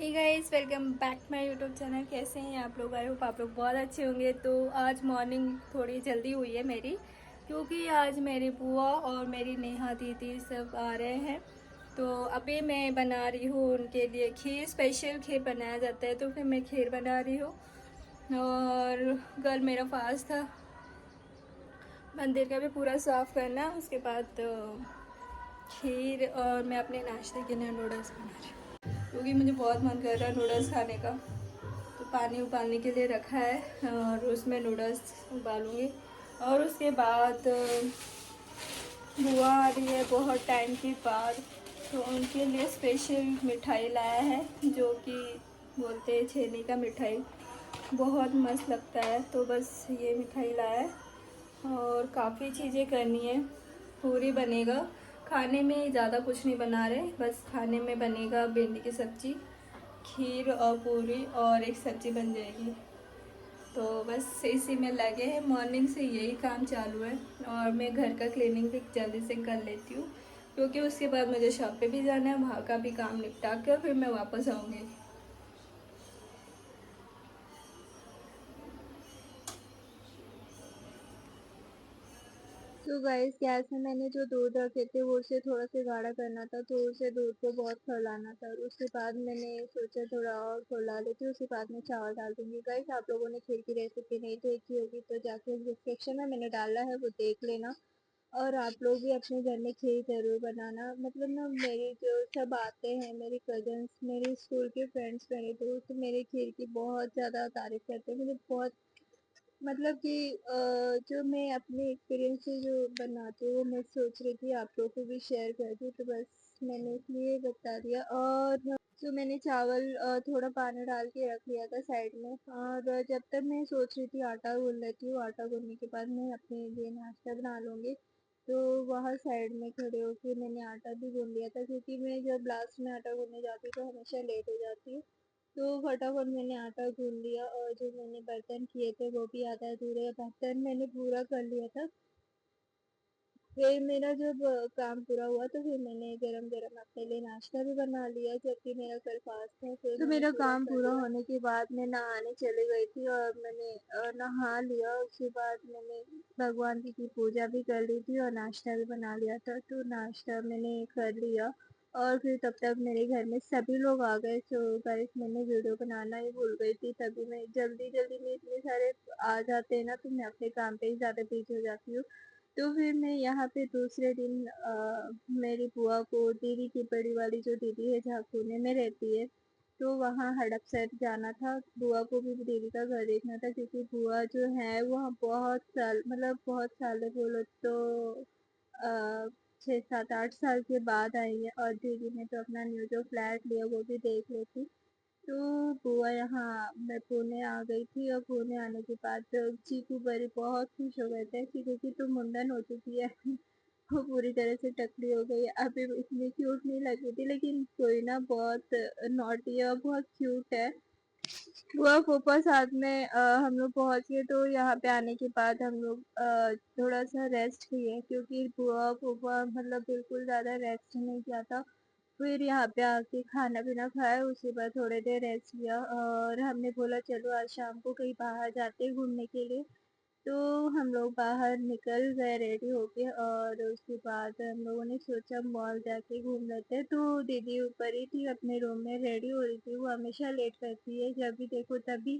Hey guys, welcome back to my YouTube channel. कैसे हैं आप लोग? आई होप आप लोग बहुत अच्छे होंगे। तो आज मॉर्निंग थोड़ी जल्दी हुई है मेरी, क्योंकि आज मेरी बुआ और मेरी नेहा दीदी सब आ रहे हैं। तो अभी मैं बना रही हूँ उनके लिए खीर। स्पेशल खीर बनाया जाता है, तो फिर मैं खीर बना रही हूँ। और कल मेरा फास्ट था, मंदिर का भी पूरा साफ़ करना। उसके बाद खीर, और मैं अपने नाश्ते के लिए नूडल्स बना रही हूँ, क्योंकि मुझे बहुत मन कर रहा है नूडल्स खाने का। तो पानी उबालने के लिए रखा है और उसमें नूडल्स उबालूँगी। और उसके बाद बुआ आ रही है बहुत टाइम के बाद, तो उनके लिए स्पेशल मिठाई लाया है, जो कि बोलते हैं छेने का मिठाई। बहुत मस्त लगता है, तो बस ये मिठाई लाया है। और काफ़ी चीज़ें करनी है। पूरी बनेगा, खाने में ज़्यादा कुछ नहीं बना रहे, बस खाने में बनेगा भिंडी की सब्ज़ी, खीर और पूरी, और एक सब्ज़ी बन जाएगी। तो बस इसी में लगे हैं, मॉर्निंग से यही काम चालू है। और मैं घर का क्लीनिंग भी जल्दी से कर लेती हूँ, क्योंकि उसके बाद मुझे शॉप पे भी जाना है। वहाँ का भी काम निपटा कर फिर मैं वापस आऊँगी। तो गाइस, गैस में मैंने जो दूध रखे थे वो उसे थोड़ा सा गाढ़ा करना था, तो उसे दूध को बहुत खौलाना था। और उसके बाद मैंने सोचा थोड़ा और खौला लेती हूँ, उसके बाद मैं चावल डाल दूँगी। गाइस, आप लोगों ने खीर की रेसिपी नहीं देखी होगी तो जाके डिस्क्रिप्शन में मैंने डाला है, वो देख लेना। और आप लोग भी अपने घर में खीर ज़रूर बनाना। मतलब ना, मेरी जो सब आते हैं, मेरे कज़न्स, मेरे स्कूल के फ्रेंड्स, मेरे दोस्त मेरे खीर की बहुत ज़्यादा तारीफ़ करते हैं। मुझे बहुत, मतलब कि जो मैं अपने एक्सपीरियंस से जो बनाती हूँ, वो मैं सोच रही थी आप लोगों को भी शेयर कर दूँ, तो बस मैंने इसलिए बता दिया। और जो मैंने चावल थोड़ा पानी डाल के रख लिया था साइड में, और जब तक मैं सोच रही थी आटा गूँध लेती हूँ, आटा गूँधने के बाद मैं अपने लिए नाश्ता बना लूँगी। तो वहाँ साइड में खड़े होके मैंने आटा भी गूँध लिया था, क्योंकि मैं जब लास्ट में आटा गूँधने जाती हूँ तो हमेशा लेट हो जाती हूँ। तो फटाफट मैंने आटा गूँध लिया, और जो मैंने बर्तन किए थे वो भी आधा अधूरे बर्तन मैंने पूरा कर लिया था। फिर मेरा जब काम पूरा हुआ तो फिर मैंने गरम-गरम अपने लिए नाश्ता भी बना लिया, जबकि मेरा कल फास्ट था। फिर तो मेरा काम पूरा होने के बाद मैं नहाने चली गई थी, और मैंने नहा लिया। उसके बाद मैंने भगवान जी की पूजा भी कर ली थी और नाश्ता भी बना लिया था। तो नाश्ता मैंने कर लिया, और फिर तब तक मेरे घर में सभी लोग आ गए। तो गाइस, मैंने वीडियो बनाना ही भूल गई थी, तभी मैं जल्दी-जल्दी में इतने सारे आ जाते हैं ना, तो मैं अपने काम पे ही ज़्यादा बिज़ी हो जाती हूँ। तो फिर मैं यहाँ पे दूसरे दिन मेरी बुआ को, दीदी की बड़ी वाली जो दीदी है जहाँ पुणे में रहती है, तो वहाँ हड़पसर जाना था। बुआ को भी दीदी का घर देखना था, क्योंकि बुआ जो है वहाँ बहुत साल, मतलब बहुत साल बोलो तो 6, 7, 8 साल के बाद आई है। और दीदी ने तो अपना न्यू जो फ्लैट लिया वो भी देख लेती। तो बुआ यहाँ मैं पुणे आ गई थी, और पुणे आने के बाद चीकू बड़ी बहुत खुश हो गए थे। चीकू की तो मुंडन हो चुकी है वो पूरी तरह से टकली हो गई है। अभी इतनी क्यूट नहीं लगी थी, लेकिन कोई ना, बहुत नॉटी है और बहुत क्यूट है। बुआ फूफा साथ में हम लोग पहुंच गए। तो यहाँ पे आने के बाद हम लोग थोड़ा सा रेस्ट किए, क्योंकि बुआ फूफा मतलब बिल्कुल ज़्यादा रेस्ट नहीं किया था। फिर यहाँ पे आके खाना पीना खाया, उसके बाद थोड़ी देर रेस्ट किया, और हमने बोला चलो आज शाम को कहीं बाहर जाते हैं घूमने के लिए। तो हम लोग बाहर निकल गए रेडी होके, और उसके बाद हम लोगों ने सोचा मॉल जाके घूम लेते हैं। तो दीदी ऊपर ही थी अपने रूम में रेडी हो रही थी। वो हमेशा लेट करती है, जब भी देखो तभी।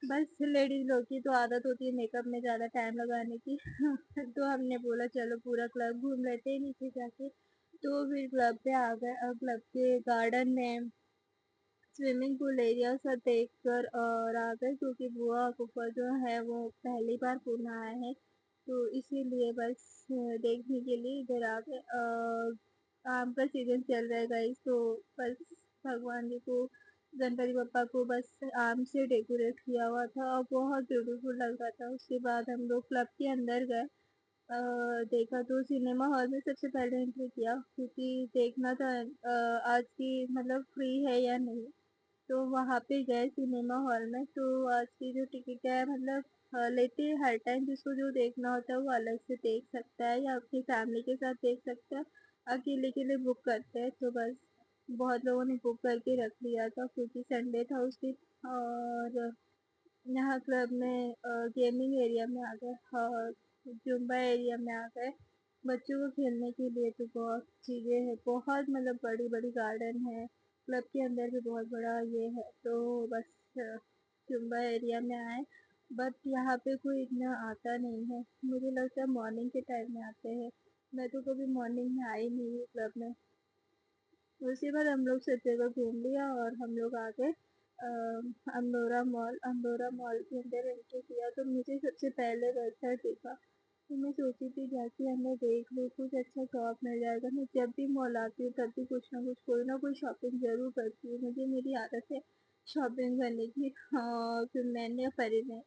बस लेडीज लोग की तो आदत होती है मेकअप में ज़्यादा टाइम लगाने की तो हमने बोला चलो पूरा क्लब घूम लेते हैं नीचे जाके। तो फिर क्लब पे आ गए, और क्लब के गार्डन में स्विमिंग पूल एरिया सब देखकर और आ गए, क्योंकि बुआ फूफा जो है वो पहली बार पुणे आए हैं, तो इसीलिए बस देखने के लिए इधर आ गए। आम का सीजन चल रहा है गाइस, तो बस भगवान जी को, गणपति बप्पा को बस आम से डेकोरेट किया हुआ था, और बहुत ब्यूटीफुल लग रहा था। उसके बाद हम लोग क्लब के अंदर गए। देखा तो सिनेमा हॉल में सबसे पहले एंट्री किया, क्योंकि देखना था आज की मतलब फ्री है या नहीं। तो वहाँ पे गए सिनेमा हॉल में। तो आज की जो टिकट है, मतलब लेते हैं हर टाइम, जिसको जो देखना होता है वो अलग से देख सकता है, या अपनी फैमिली के साथ देख सकता है। अकेले के लिए बुक करते हैं, तो बस बहुत लोगों ने बुक करके रख लिया था क्योंकि संडे था उस दिन। और यहाँ क्लब में गेमिंग एरिया में आ गए और जुम्बा एरिया में आ गए। बच्चों को खेलने के लिए तो बहुत चीज़ें हैं, बहुत मतलब बड़ी बड़ी गार्डन है। क्लब के अंदर भी बहुत बड़ा ये है, तो बस जुम्बा एरिया में आए। बट यहाँ पे कोई इतना आता नहीं है, मुझे लगता है मॉर्निंग के टाइम में आते हैं। मैं तो कभी मॉर्निंग में आई नहीं हूँ क्लब में। उसके बाद हम लोग सब जगह घूम लिया और हम लोग आ गए अम्बोरा मॉल के अंदर एंट्री किया तो मुझे सबसे पहले वैसा दिखा। तो मैं सोची थी जाके अंदर देख लूँ, कुछ अच्छा शॉप मिल जाएगा। मैं जब भी मॉल आती हूँ तब भी कुछ ना कोई शॉपिंग ज़रूर करती हूँ, मुझे मेरी आदत है शॉपिंग करने की। हाँ, फिर मैंने और परी ने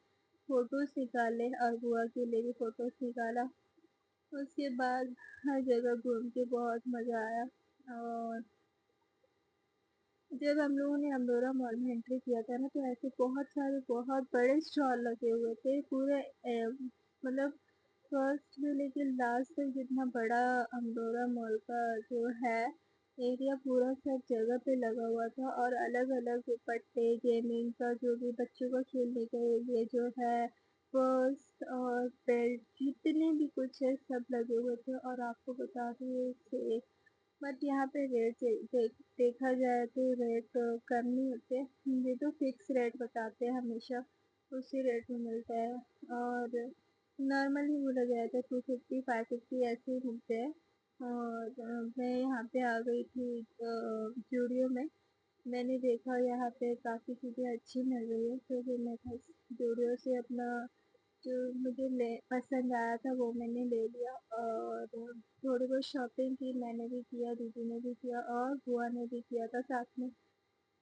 फ़ोटोज़ निकाले और बुआ के लिए भी फ़ोटोज़ निकाला। उसके बाद हर जगह घूम के बहुत मज़ा आया। और जब हम लोगों ने अम्बोरा मॉल में एंट्री किया था ना, तो ऐसे बहुत सारे बहुत बड़े स्टॉल लगे हुए थे पूरे मतलब फर्स्ट से लेके लास्ट तक जितना बड़ा अम्बोरा मॉल का जो है एरिया पूरा सब जगह पे लगा हुआ था। और अलग अलग दुपट्टे गेमिंग का जो भी बच्चों का खेलने के लिए जो है पर्स और बेल्ट जितने भी कुछ है सब लगे हुए थे। और आपको बता दूँ बट यहाँ पे देखा जाए तो रेट कम नहीं होते, ये तो फिक्स रेट बताते हैं हमेशा, उसी रेट में मिलता है। और नॉर्मली बोला जाए तो 250 550 ऐसे ही मिलते हैं। और मैं यहाँ पे आ गई थी जूडियो में। मैंने देखा यहाँ पे काफ़ी चीज़ें अच्छी मिल रही है, तो फिर मैं जूडियो से अपना जो मुझे ले पसंद आया था वो मैंने ले लिया। और थोड़ी बहुत शॉपिंग की, मैंने भी किया, दीदी ने भी किया और बुआ ने भी किया था साथ में।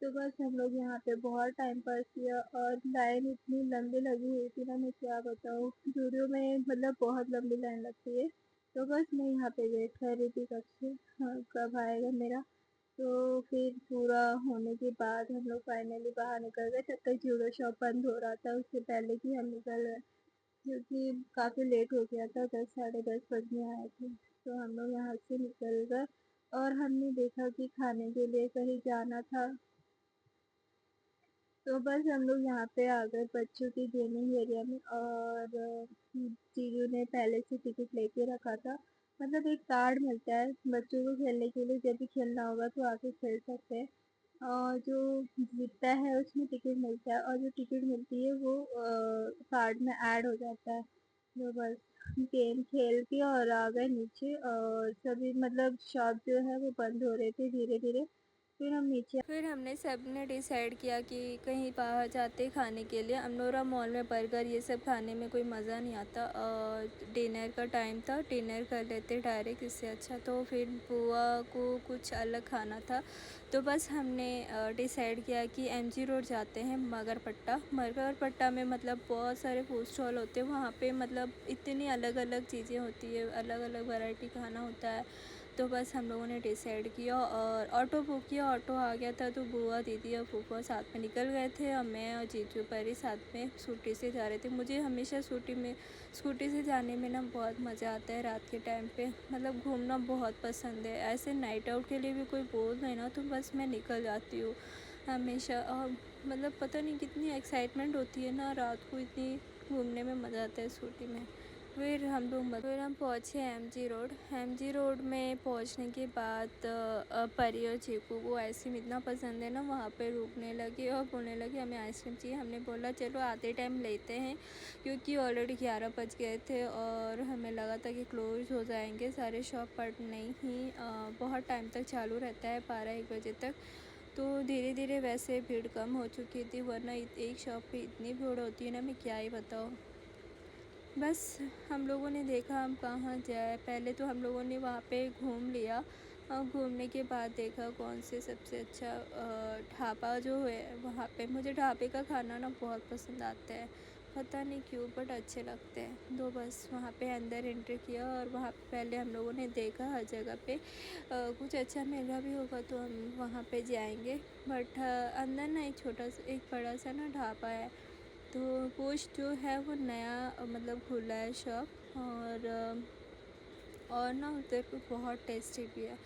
तो बस हम लोग यहाँ पे बहुत टाइम पास किया और लाइन इतनी लंबी लगी हुई थी ना, मैं क्या बताऊँ। ज़ूडियो में मतलब बहुत लंबी लाइन लगती है। तो बस मैं यहाँ पे वेट कर रही थी कब से, हाँ, कब आएगा मेरा। तो फिर पूरा होने के बाद हम लोग फाइनली बाहर निकल गए, तब तक ज़ूडियो शॉप बंद हो रहा था, उससे पहले कि हम निकल गए क्योंकि काफ़ी लेट हो गया था, 10 साढ़े 10 बजने आए थे। तो हम लोग यहाँ से निकल गए और हमने देखा कि खाने के लिए कहीं जाना था। तो बस हम लोग यहाँ पे आ गए बच्चों की गेमिंग एरिया में। और जीजू ने पहले से टिकट लेके रखा था, मतलब एक कार्ड मिलता है बच्चों को खेलने के लिए, जब भी खेलना होगा तो आके खेल सकते हैं। और जो जीतता है उसमें टिकट मिलता है और जो टिकट मिलती है वो कार्ड में ऐड हो जाता है। तो बस गेम खेल के और आ गए नीचे और सभी मतलब शॉप जो है वो बंद हो रहे थे धीरे धीरे। फिर हमने सब ने डिसाइड किया कि कहीं बाहर जाते खाने के लिए। अमनोरा मॉल में बर्गर ये सब खाने में कोई मज़ा नहीं आता। डिनर का टाइम था, डिनर कर लेते डायरेक्ट, इससे अच्छा। तो फिर बुआ को कुछ अलग खाना था, तो बस हमने डिसाइड किया कि एमजी रोड जाते हैं। मगरपट्टा में मतलब बहुत सारे फूड स्टॉल होते हैं वहाँ पे, मतलब इतनी अलग अलग चीज़ें होती है, अलग अलग वैरायटी खाना होता है। तो बस हम लोगों ने डिसाइड किया और ऑटो बुक किया। ऑटो आ गया था तो बुआ दीदी और फूफा साथ में निकल गए थे और मैं और जीजू परी साथ में स्कूटी से जा रहे थे। मुझे हमेशा स्कूटी से जाने में ना बहुत मज़ा आता है। रात के टाइम पे मतलब घूमना बहुत पसंद है। ऐसे नाइट आउट के लिए भी कोई बोल दे ना तो बस मैं निकल जाती हूँ हमेशा। और मतलब पता नहीं कितनी एक्साइटमेंट होती है ना रात को, इतनी घूमने में मज़ा आता है स्कूटी में। फिर हम पहुँचे एमजी रोड में पहुँचने के बाद परी और चीकू को आइसक्रीम इतना पसंद है ना, वहाँ पे रुकने लगे और बोलने लगे हमें आइसक्रीम चाहिए। हमने बोला चलो आते टाइम लेते हैं, क्योंकि ऑलरेडी 11 बज गए थे और हमें लगा था कि क्लोज हो जाएंगे सारे शॉप, पर नहीं ही बहुत टाइम तक चालू रहता है, 12-1 बजे तक। तो धीरे धीरे वैसे भीड़ कम हो चुकी थी, वरना एक शॉप पे इतनी भीड़ होती है ना, मैं क्या ही बताऊँ। बस हम लोगों ने देखा हम कहाँ जाए। पहले तो हम लोगों ने वहाँ पे घूम लिया और घूमने के बाद देखा कौन से सबसे अच्छा ढाबा जो है वहाँ पे। मुझे ढाबे का खाना ना बहुत पसंद आता है, पता नहीं क्यों, बट अच्छे लगते हैं। तो बस वहाँ पे अंदर एंट्री किया और वहाँ पे पहले हम लोगों ने देखा हर जगह पे कुछ अच्छा मिला भी होगा तो हम वहाँ पे जाएंगे। बट अंदर ना एक बड़ा सा ना ढाबा है, तो वो जो है वो नया मतलब खुला है शॉप। और ना उधर पे बहुत टेस्टी भी है।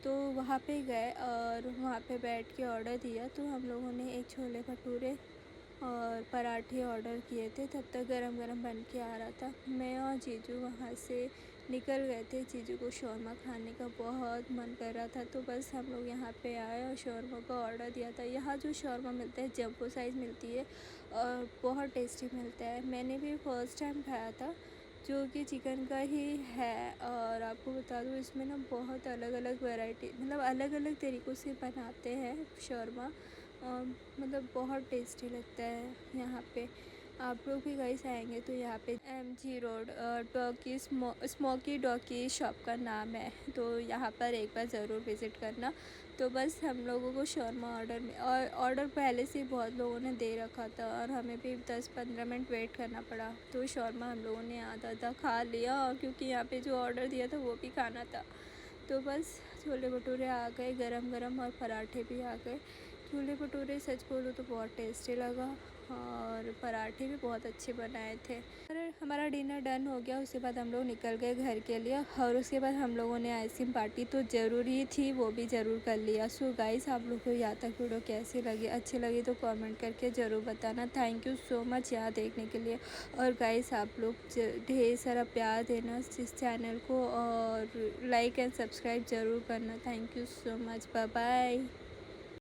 तो वहाँ पे गए और वहाँ पे बैठ के ऑर्डर दिया। तो हम लोगों ने एक छोले भटूरे और पराठे ऑर्डर किए थे। तब तक गरम गरम बन के आ रहा था। मैं और जीजू वहाँ से निकल गए थे। जीजू को शौरमा खाने का बहुत मन कर रहा था, तो बस हम लोग यहाँ पे आए और शौरमा का ऑर्डर दिया था। यहाँ जो शौरमा मिलता है जंबो साइज़ मिलती है और बहुत टेस्टी मिलता है। मैंने भी फर्स्ट टाइम खाया था, जो कि चिकन का ही है। और आपको बता दूँ, इसमें ना बहुत अलग अलग वैरायटी, मतलब अलग अलग तरीक़ों से बनाते हैं शौरमा। मतलब बहुत टेस्टी लगता है यहाँ पे। आप लोग भी गाइस आएंगे तो यहाँ पे MG road Dawki smoky Dawki shop का नाम है, तो यहाँ पर एक बार ज़रूर विज़िट करना। तो बस हम लोगों को शौरमा ऑर्डर पहले से बहुत लोगों ने दे रखा था और हमें भी 10-15 मिनट वेट करना पड़ा। तो शौरमा हम लोगों ने आधा खा लिया, और क्योंकि यहाँ पे जो ऑर्डर दिया था वो भी खाना था। तो बस छोले भटूरे आ गए गरम गरम और पराठे भी आ गए। छोले भटूरे सच बोलूँ तो बहुत टेस्टी लगा और पराठे भी बहुत अच्छे बनाए थे। और हमारा डिनर डन हो गया। उसके बाद हम लोग निकल गए घर के लिए, और उसके बाद हम लोगों ने आइसक्रीम पार्टी तो ज़रूरी थी, वो भी ज़रूर कर लिया। सो गाइस, आप लोग को यहाँ तक वीडियो कैसी लगी, अच्छी लगी तो कमेंट करके ज़रूर बताना। थैंक यू सो मच यहाँ देखने के लिए। और गाइस, आप लोग ढेर सारा प्यार देना इस चैनल को और लाइक एंड सब्सक्राइब ज़रूर करना। Thank you so much. Bye bye.